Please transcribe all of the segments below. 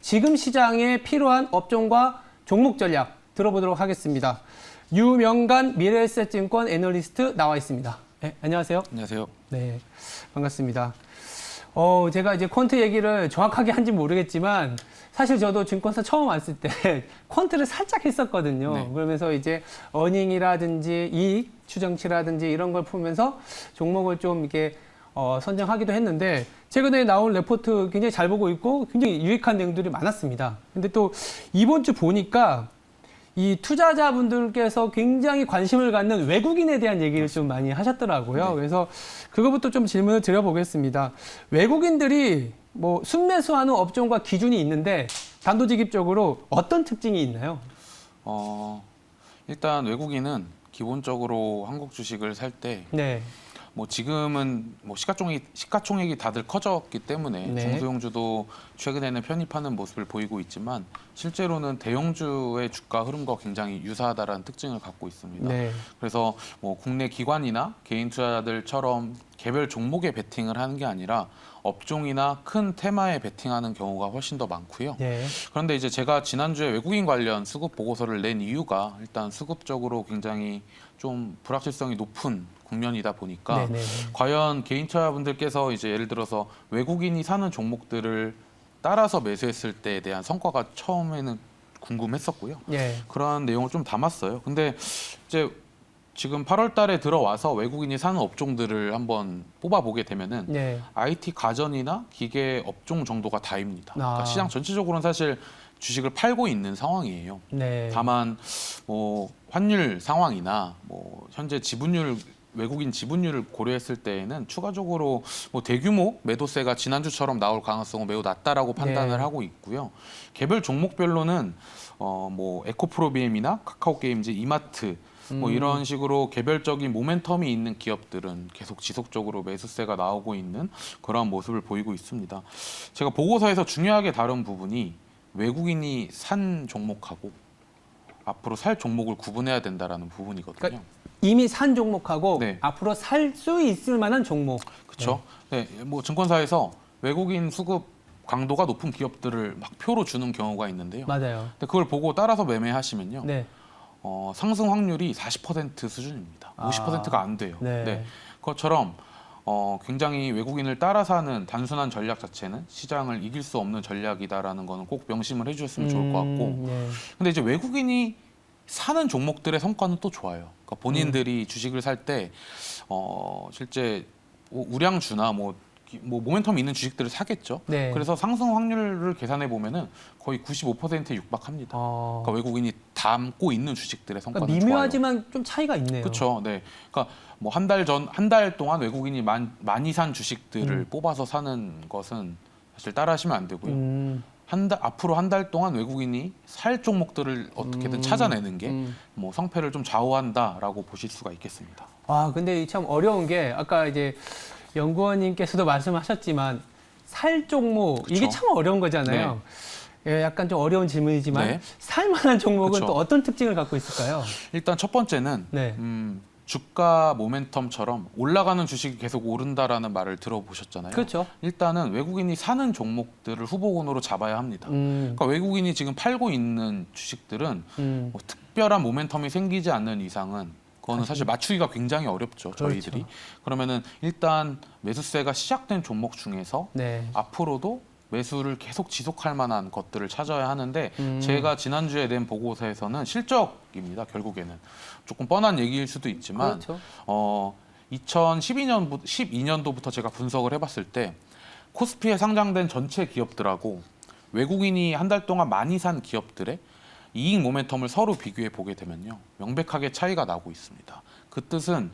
지금 시장에 필요한 업종과 종목 전략 들어보도록 하겠습니다. 유명간 미래에셋증권 애널리스트 나와 있습니다. 네, 안녕하세요. 안녕하세요. 네, 반갑습니다. 제가 이제 퀀트 얘기를 정확하게 한지 모르겠지만 사실 저도 증권사 처음 왔을 때 퀀트를 살짝 했었거든요. 네. 그러면서 이제 어닝이라든지 이익 추정치라든지 이런 걸 풀면서 종목을 좀 이렇게 선정하기도 했는데 최근에 나온 레포트 굉장히 잘 보고 있고 굉장히 유익한 내용들이 많았습니다. 근데 또 이번 주 보니까 이 투자자분들께서 굉장히 관심을 갖는 외국인에 대한 얘기를 좀 많이 하셨더라고요. 네. 그래서 그거부터 좀 질문을 드려보겠습니다. 외국인들이 뭐 순매수하는 업종과 기준이 있는데 단도직입적으로 어떤 특징이 있나요? 일단 외국인은 기본적으로 한국 주식을 살 때 네. 뭐 지금은 뭐 시가총액이 다들 커졌기 때문에 네. 중소형주도 최근에는 편입하는 모습을 보이고 있지만 실제로는 대형주의 주가 흐름과 굉장히 유사하다라는 특징을 갖고 있습니다. 네. 그래서 뭐 국내 기관이나 개인 투자자들처럼 개별 종목에 베팅을 하는 게 아니라 업종이나 큰 테마에 베팅하는 경우가 훨씬 더 많고요. 네. 그런데 이제 제가 지난주에 외국인 관련 수급 보고서를 낸 이유가 일단 수급적으로 굉장히 좀 불확실성이 높은 국면이다 보니까 네네. 과연 개인 투자자분들께서 이제 예를 들어서 외국인이 사는 종목들을 따라서 매수했을 때에 대한 성과가 처음에는 궁금했었고요. 예. 그런 내용을 좀 담았어요. 근데 이제 지금 8월 달에 들어와서 외국인이 사는 업종들을 한번 뽑아보게 되면은 네. IT 가전이나 기계 업종 정도가 다입니다. 그러니까 아. 시장 전체적으로는 사실 주식을 팔고 있는 상황이에요. 네. 다만 뭐 환율 상황이나 뭐 현재 지분율 외국인 지분율을 고려했을 때에는 추가적으로 뭐 대규모 매도세가 지난주처럼 나올 가능성은 매우 낮다라고 판단을 네. 하고 있고요. 개별 종목별로는 뭐 에코프로비엠이나 카카오게임즈, 이마트 뭐 이런 식으로 개별적인 모멘텀이 있는 기업들은 계속 지속적으로 매수세가 나오고 있는 그러한 모습을 보이고 있습니다. 제가 보고서에서 중요하게 다룬 부분이 외국인이 산 종목하고 앞으로 살 종목을 구분해야 된다라는 부분이거든요. 그러니까 이미 산 종목하고 네. 앞으로 살 수 있을 만한 종목. 그렇죠. 네, 뭐 증권사에서 외국인 수급 강도가 높은 기업들을 막 표로 주는 경우가 있는데요. 맞아요. 근데 그걸 보고 따라서 매매하시면요. 네. 상승 확률이 40% 수준입니다. 50%가 안 돼요. 네. 그것처럼 굉장히 외국인을 따라 사는 단순한 전략 자체는 시장을 이길 수 없는 전략이다라는 거는 꼭 명심을 해주셨으면 좋을 것 같고. 네. 근데 이제 외국인이 사는 종목들의 성과는 또 좋아요. 그러니까 본인들이 주식을 살 때 실제 우량주나 뭐 모멘텀이 있는 주식들을 사겠죠. 네. 그래서 상승 확률을 계산해 보면은 거의 95%에 육박합니다. 그러니까 외국인이 담고 있는 주식들의 성과는 그러니까 좋아요. 미묘하지만 좀 차이가 있네요. 그렇죠. 네. 그러니까 뭐 한 달 동안 외국인이 많이 산 주식들을 뽑아서 사는 것은 사실 따라하시면 안 되고요. 앞으로 한 달 동안 외국인이 살 종목들을 어떻게든 찾아내는 게 뭐 성패를 좀 좌우한다라고 보실 수가 있겠습니다. 근데 참 어려운 게 아까 이제 연구원님께서도 말씀하셨지만 살 종목 이게 그쵸. 참 어려운 거잖아요. 예, 약간 좀 어려운 질문이지만 네. 살 만한 종목은 그쵸. 또 어떤 특징을 갖고 있을까요? 일단 첫 번째는 네. 주가 모멘텀처럼 올라가는 주식이 계속 오른다라는 말을 들어보셨잖아요. 그렇죠. 일단은 외국인이 사는 종목들을 후보군으로 잡아야 합니다. 그러니까 외국인이 지금 팔고 있는 주식들은 뭐 특별한 모멘텀이 생기지 않는 이상은 그거는 사실 맞추기가 굉장히 어렵죠. 저희들이. 그렇죠. 그러면은 일단 매수세가 시작된 종목 중에서 네. 앞으로도 매수를 계속 지속할 만한 것들을 찾아야 하는데 제가 지난주에 낸 보고서에서는 실적입니다. 결국에는 조금 뻔한 얘기일 수도 있지만 그렇죠. 2012년도부터 제가 분석을 해봤을 때 코스피에 상장된 전체 기업들하고 외국인이 한 달 동안 많이 산 기업들의 이익 모멘텀을 서로 비교해 보게 되면요. 명백하게 차이가 나고 있습니다. 그 뜻은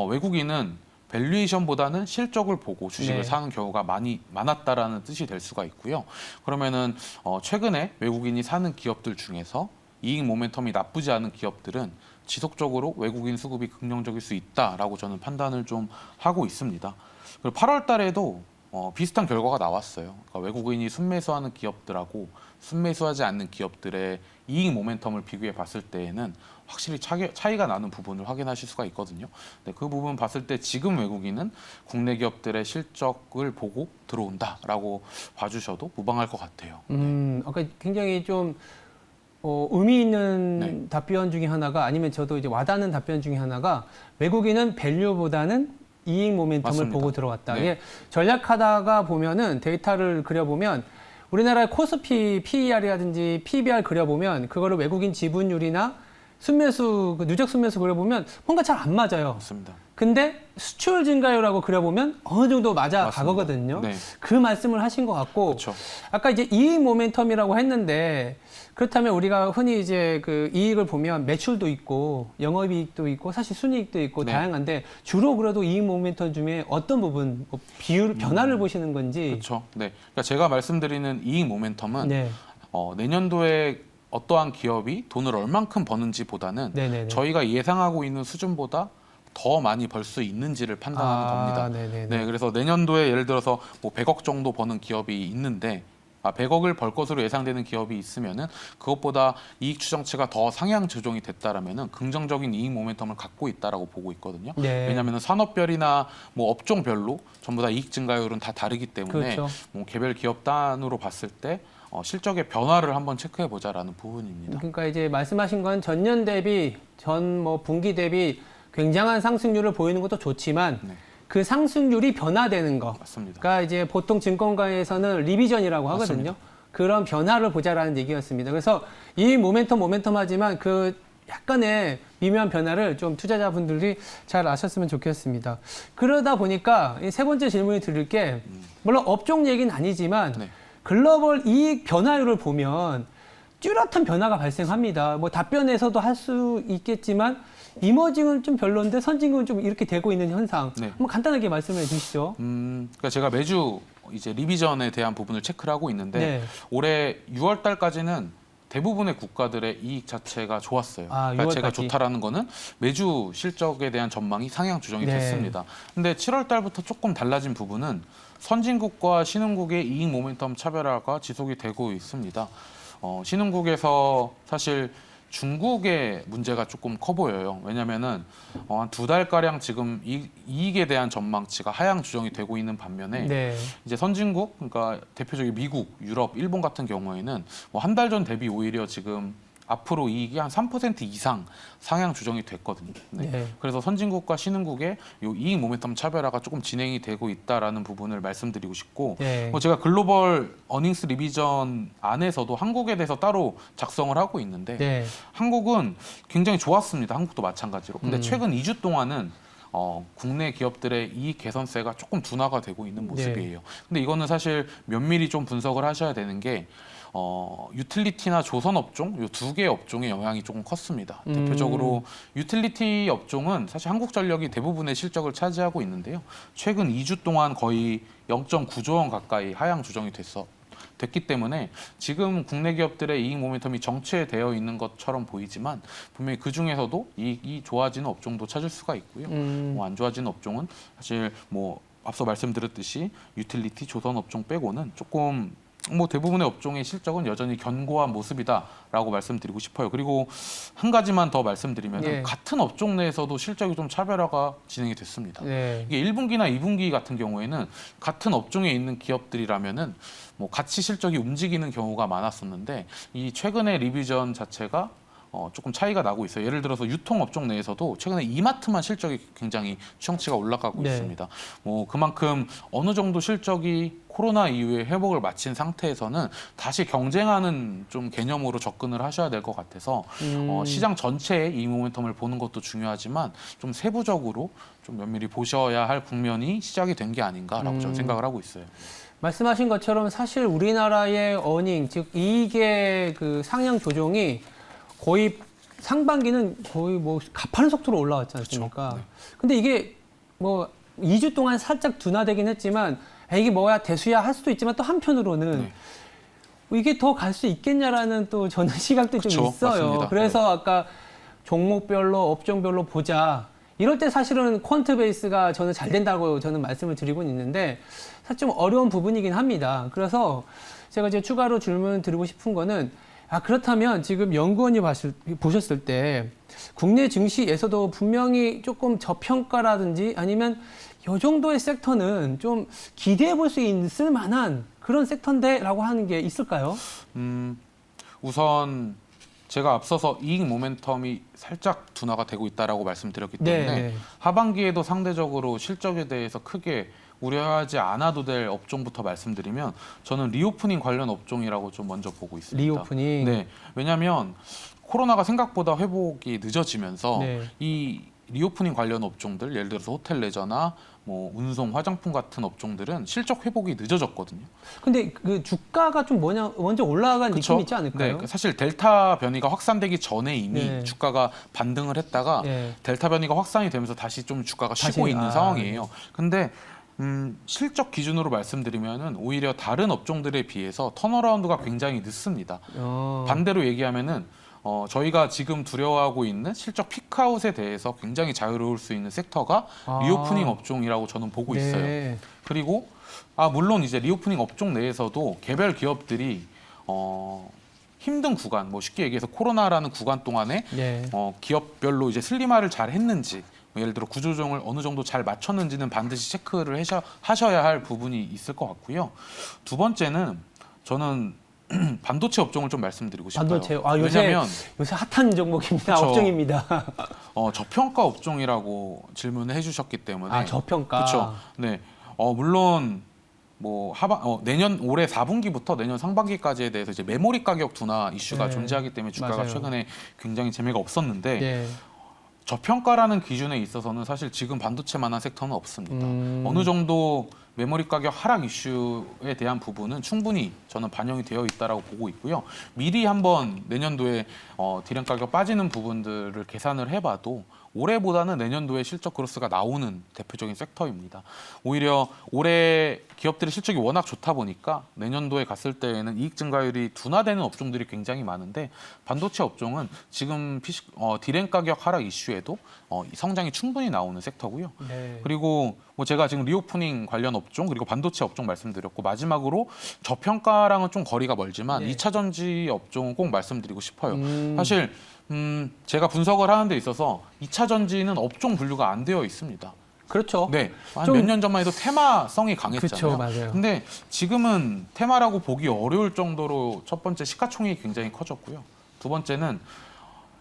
외국인은 밸류에이션보다는 실적을 보고 주식을 네. 사는 경우가 많았다라는 뜻이 될 수가 있고요. 그러면은 최근에 외국인이 사는 기업들 중에서 이익 모멘텀이 나쁘지 않은 기업들은 지속적으로 외국인 수급이 긍정적일 수 있다라고 저는 판단을 좀 하고 있습니다. 그리고 8월 달에도 비슷한 결과가 나왔어요. 그러니까 외국인이 순매수하는 기업들하고 순매수하지 않는 기업들의 이익 모멘텀을 비교해 봤을 때에는 확실히 차이가 나는 부분을 확인하실 수가 있거든요. 근데 그 부분 봤을 때 지금 외국인은 국내 기업들의 실적을 보고 들어온다라고 봐주셔도 무방할 것 같아요. 아까 굉장히 좀 의미 있는 네. 답변 중에 하나가 아니면 저도 이제 와닿는 답변 중에 하나가 외국인은 밸류보다는 이익 모멘텀을 맞습니다. 보고 들어왔다. 네. 이게 전략하다가 보면은 데이터를 그려보면 우리나라의 코스피 PER이라든지 PBR 그려보면 그거를 외국인 지분율이나 순매수, 누적 순매수 그려보면 뭔가 잘 안 맞아요. 맞습니다. 근데 수출 증가율하고 그려보면 어느 정도 맞아 맞습니다. 가거든요. 네. 그 말씀을 하신 것 같고 그렇죠. 아까 이제 이익 모멘텀이라고 했는데 그렇다면 우리가 흔히 이제 그 이익을 보면 매출도 있고 영업이익도 있고 사실 순이익도 있고 네. 다양한데 주로 그래도 이익 모멘텀 중에 어떤 부분 뭐 비율 변화를 보시는 건지 그렇죠. 네. 그러니까 제가 말씀드리는 이익 모멘텀은 네. 내년도에 어떠한 기업이 돈을 얼만큼 버는지보다는 네네네. 저희가 예상하고 있는 수준보다 더 많이 벌 수 있는지를 판단하는 겁니다. 네네네. 네, 그래서 내년도에 예를 들어서 뭐 100억 정도 버는 기업이 있는데 100억을 벌 것으로 예상되는 기업이 있으면은 그것보다 이익 추정치가 더 상향 조정이 됐다라면은 긍정적인 이익 모멘텀을 갖고 있다라고 보고 있거든요. 네. 왜냐하면 산업별이나 뭐 업종별로 전부 다 이익 증가율은 다 다르기 때문에 그렇죠. 뭐 개별 기업 단으로 봤을 때 실적의 변화를 한번 체크해 보자라는 부분입니다. 그러니까 이제 말씀하신 건 전년 대비 전 뭐 분기 대비 굉장한 상승률을 보이는 것도 좋지만 네. 그 상승률이 변화되는 거. 맞습니다. 그러니까 이제 보통 증권가에서는 리비전이라고 하거든요. 맞습니다. 그런 변화를 보자라는 얘기였습니다. 그래서 이 모멘텀 하지만 그 약간의 미묘한 변화를 좀 투자자분들이 잘 아셨으면 좋겠습니다. 그러다 보니까 이 세 번째 질문이 드릴 게 물론 업종 얘기는 아니지만 네. 글로벌 이익 변화율을 보면 뚜렷한 변화가 발생합니다. 뭐 답변에서도 할 수 있겠지만 이머징은 좀 별론데 선진국은 좀 이렇게 되고 있는 현상. 네. 한번 간단하게 말씀해 주시죠. 그러니까 제가 매주 이제 리비전에 대한 부분을 체크를 하고 있는데 네. 올해 6월 달까지는 대부분의 국가들의 이익 자체가 좋았어요. 그러니까 6월까지. 제가 좋다라는 거는 매주 실적에 대한 전망이 상향 조정이 네. 됐습니다. 근데 7월 달부터 조금 달라진 부분은 선진국과 신흥국의 이익 모멘텀 차별화가 지속이 되고 있습니다. 신흥국에서 사실 중국의 문제가 조금 커 보여요. 왜냐면은 한 2달가량 지금 이익에 대한 전망치가 하향 조정이 되고 있는 반면에 네. 이제 선진국, 그러니까 대표적인 미국, 유럽, 일본 같은 경우에는 뭐 한 달 전 대비 오히려 지금 앞으로 이익이 한 3% 이상 상향 조정이 됐거든요. 네. 네. 그래서 선진국과 신흥국의 요 이익 모멘텀 차별화가 조금 진행이 되고 있다라는 부분을 말씀드리고 싶고, 네. 제가 글로벌 어닝스 리비전 안에서도 한국에 대해서 따로 작성을 하고 있는데 네. 한국은 굉장히 좋았습니다. 한국도 마찬가지로. 근데 최근 2주 동안은 국내 기업들의 이익 개선세가 조금 둔화가 되고 있는 모습이에요. 근데 이거는 사실 면밀히 좀 분석을 하셔야 되는 게 유틸리티나 조선 업종 이 두 개의 업종의 영향이 조금 컸습니다. 대표적으로 유틸리티 업종은 사실 한국전력이 대부분의 실적을 차지하고 있는데요. 최근 2주 동안 거의 0.9조 원 가까이 하향 조정이 됐기 때문에 지금 국내 기업들의 이익 모멘텀이 정체되어 있는 것처럼 보이지만 분명히 그 중에서도 이익이 좋아지는 업종도 찾을 수가 있고요. 뭐 안 좋아지는 업종은 사실 뭐 앞서 말씀드렸듯이 유틸리티, 조선 업종 빼고는 조금 뭐 대부분의 업종의 실적은 여전히 견고한 모습이다라고 말씀드리고 싶어요. 그리고 한 가지만 더 말씀드리면 예. 같은 업종 내에서도 실적이 좀 차별화가 진행이 됐습니다. 네. 이게 1분기나 2분기 같은 경우에는 같은 업종에 있는 기업들이라면은 뭐 같이 실적이 움직이는 경우가 많았었는데 이 최근의 리비전 자체가 조금 차이가 나고 있어요. 예를 들어서 유통업종 내에서도 최근에 이마트만 실적이 굉장히 추정치가 올라가고 네. 있습니다. 뭐 그만큼 어느 정도 실적이 코로나 이후에 회복을 마친 상태에서는 다시 경쟁하는 좀 개념으로 접근을 하셔야 될 것 같아서 시장 전체의 이 모멘텀을 보는 것도 중요하지만 좀 세부적으로 좀 면밀히 보셔야 할 국면이 시작이 된 게 아닌가라고 저는 생각을 하고 있어요. 말씀하신 것처럼 사실 우리나라의 어닝 즉 이익의 그 상향 조정이 거의 상반기는 거의 뭐 가파른 속도로 올라왔지 않습니까? 그렇죠. 네. 근데 이게 뭐 2주 동안 살짝 둔화되긴 했지만 이게 뭐야 대수야 할 수도 있지만 또 한편으로는 네. 이게 더 갈 수 있겠냐라는 또 저는 시각도 좀 그쵸, 있어요. 맞습니다. 그래서 아까 종목별로 업종별로 보자 이럴 때 사실은 퀀트 베이스가 저는 잘 된다고 저는 말씀을 드리고 있는데 사실 좀 어려운 부분이긴 합니다. 그래서 제가 이제 추가로 질문 드리고 싶은 거는 그렇다면 지금 연구원이 보셨을 때 국내 증시에서도 분명히 조금 저평가라든지 아니면 이 정도의 섹터는 좀 기대해 볼 수 있을 만한 그런 섹터인데라고 하는 게 있을까요? 우선 제가 앞서서 이익 모멘텀이 살짝 둔화가 되고 있다라고 말씀드렸기 때문에 네. 하반기에도 상대적으로 실적에 대해서 크게 우려하지 않아도 될 업종부터 말씀드리면 저는 리오프닝 관련 업종이라고 좀 먼저 보고 있습니다. 리오프닝. 네, 왜냐하면 코로나가 생각보다 회복이 늦어지면서 네. 이 리오프닝 관련 업종들, 예를 들어서 호텔 레저나 뭐 운송, 화장품 같은 업종들은 실적 회복이 늦어졌거든요. 근데 그 주가가 좀 먼저 올라간 그쵸? 느낌이 있지 않을까요? 네, 사실 델타 변이가 확산되기 전에 이미 네. 주가가 반등을 했다가 네. 델타 변이가 확산이 되면서 다시 좀 주가가 쉬고 다시, 있는 상황이에요. 근데 실적 기준으로 말씀드리면은 오히려 다른 업종들에 비해서 턴어라운드가 굉장히 늦습니다. 반대로 얘기하면은 저희가 지금 두려워하고 있는 실적 피크아웃에 대해서 굉장히 자유로울 수 있는 섹터가 리오프닝 업종이라고 저는 보고 네. 있어요. 그리고 물론 이제 리오프닝 업종 내에서도 개별 기업들이 힘든 구간, 뭐 쉽게 얘기해서 코로나라는 구간 동안에 네. 기업별로 이제 슬림화를 잘 했는지, 뭐 예를 들어 구조조정을 어느 정도 잘 맞췄는지는 반드시 체크를 하셔야 할 부분이 있을 것 같고요. 두 번째는 저는 반도체 업종을 좀 말씀드리고 싶어요. 반도체. 왜냐하면 요새 핫한 종목입니다. 그쵸. 업종입니다. 저평가 업종이라고 질문을 해주셨기 때문에 저평가. 그렇죠. 네. 물론 뭐 내년 올해 4분기부터 내년 상반기까지에 대해서 이제 메모리 가격 둔화 이슈가 네. 존재하기 때문에 주가가 맞아요. 최근에 굉장히 재미가 없었는데 네. 저평가라는 기준에 있어서는 사실 지금 반도체만한 섹터는 없습니다. 어느 정도 메모리 가격 하락 이슈에 대한 부분은 충분히 저는 반영이 되어 있다라고 보고 있고요. 미리 한번 내년도에 디램 가격 빠지는 부분들을 계산을 해봐도 올해보다는 내년도에 실적 그로스가 나오는 대표적인 섹터입니다. 오히려 올해 기업들의 실적이 워낙 좋다 보니까 내년도에 갔을 때에는 이익 증가율이 둔화되는 업종들이 굉장히 많은데 반도체 업종은 지금 디램 가격 하락 이슈에도 성장이 충분히 나오는 섹터고요. 네. 그리고 뭐 제가 지금 리오프닝 관련 업종 그리고 반도체 업종 말씀드렸고 마지막으로 저평가랑은 좀 거리가 멀지만 네. 2차 전지 업종은 꼭 말씀드리고 싶어요. 사실 제가 분석을 하는 데 있어서 2차 전지는 업종 분류가 안 되어 있습니다. 그렇죠. 네, 한 좀- 몇 년 전만 해도 테마성이 강했잖아요. 그쵸, 맞아요. 근데 지금은 테마라고 보기 어려울 정도로 첫 번째 시가총액이 굉장히 커졌고요. 두 번째는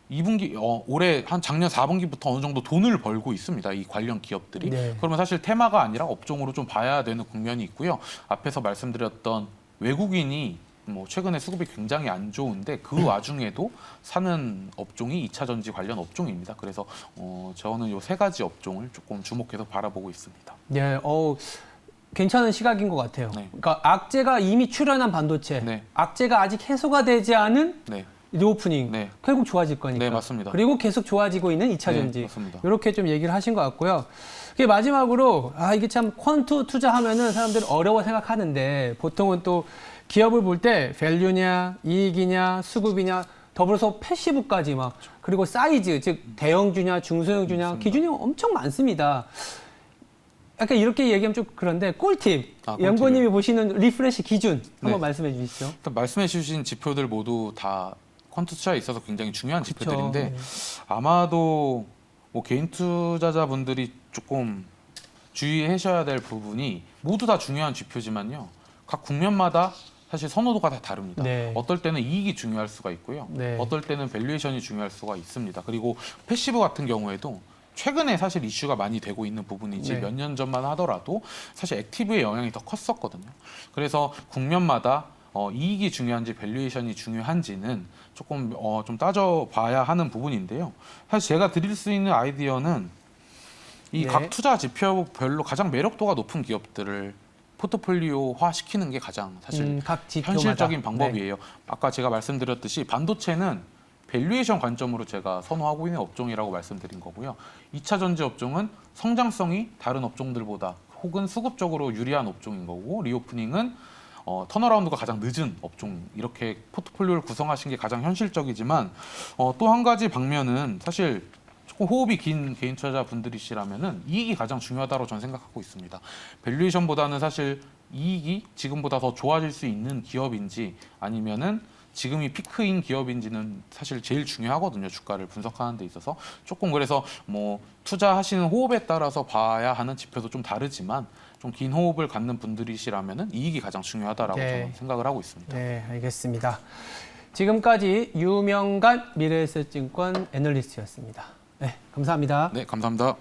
2분기 올해 한 작년 4분기부터 어느 정도 돈을 벌고 있습니다. 이 관련 기업들이. 네. 그러면 사실 테마가 아니라 업종으로 좀 봐야 되는 국면이 있고요. 앞에서 말씀드렸던 외국인이 뭐 최근에 수급이 굉장히 안 좋은데 그 와중에도 사는 업종이 2차 전지 관련 업종입니다. 그래서 저는 이 세 가지 업종을 조금 주목해서 바라보고 있습니다. 네. 괜찮은 시각인 것 같아요. 네. 그러니까 악재가 이미 출현한 반도체, 네. 악재가 아직 해소가 되지 않은 네, 리오프닝, 네, 결국 좋아질 거니까. 네, 맞습니다. 그리고 계속 좋아지고 있는 2차 네, 전지. 맞습니다. 이렇게 좀 얘기를 하신 것 같고요. 그게 마지막으로 이게 참 퀀트 투자하면은 사람들은 어려워 생각하는데 보통은 또 기업을 볼 때 밸류냐, 이익이냐, 수급이냐, 더불어서 패시브까지 막 그리고 사이즈, 즉 대형주냐, 중소형주냐 맞습니다. 기준이 엄청 많습니다. 약간 이렇게 얘기하면 좀 그런데 꿀팁, 꿀팁이요? 연구원님이 보시는 리프레시 기준 한번 네. 말씀해 주시죠. 일단 말씀해 주신 지표들 모두 다 퀀트 투자에 있어서 굉장히 중요한 그쵸. 지표들인데 네. 아마도 뭐 개인 투자자분들이 조금 주의하셔야 될 부분이 모두 다 중요한 지표지만요. 각 국면마다 사실 선호도가 다 다릅니다. 네. 어떨 때는 이익이 중요할 수가 있고요. 네. 어떨 때는 밸류에이션이 중요할 수가 있습니다. 그리고 패시브 같은 경우에도 최근에 사실 이슈가 많이 되고 있는 부분이지 네. 몇 년 전만 하더라도 사실 액티브의 영향이 더 컸었거든요. 그래서 국면마다 이익이 중요한지 밸류에이션이 중요한지는 조금 좀 따져봐야 하는 부분인데요. 사실 제가 드릴 수 있는 아이디어는 이 네. 각 투자 지표별로 가장 매력도가 높은 기업들을 포트폴리오화 시키는 게 가장 사실 각 지표마다. 현실적인 네. 방법이에요. 아까 제가 말씀드렸듯이 반도체는 밸류에이션 관점으로 제가 선호하고 있는 업종이라고 말씀드린 거고요. 2차 전지 업종은 성장성이 다른 업종들보다 혹은 수급적으로 유리한 업종인 거고 리오프닝은 턴어라운드가 가장 늦은 업종 이렇게 포트폴리오를 구성하신 게 가장 현실적이지만 또 한 가지 방면은 사실 조금 호흡이 긴 개인 투자자분들이시라면은 이익이 가장 중요하다고 저는 생각하고 있습니다. 밸류에이션보다는 사실 이익이 지금보다 더 좋아질 수 있는 기업인지 아니면은 지금이 피크인 기업인지는 사실 제일 중요하거든요. 주가를 분석하는 데 있어서 조금 그래서 뭐 투자하시는 호흡에 따라서 봐야 하는 지표도 좀 다르지만 좀 긴 호흡을 갖는 분들이시라면은 이익이 가장 중요하다라고 네. 저는 생각을 하고 있습니다. 네, 알겠습니다. 지금까지 유명간 미래에셋증권 애널리스트였습니다. 네, 감사합니다. 네, 감사합니다.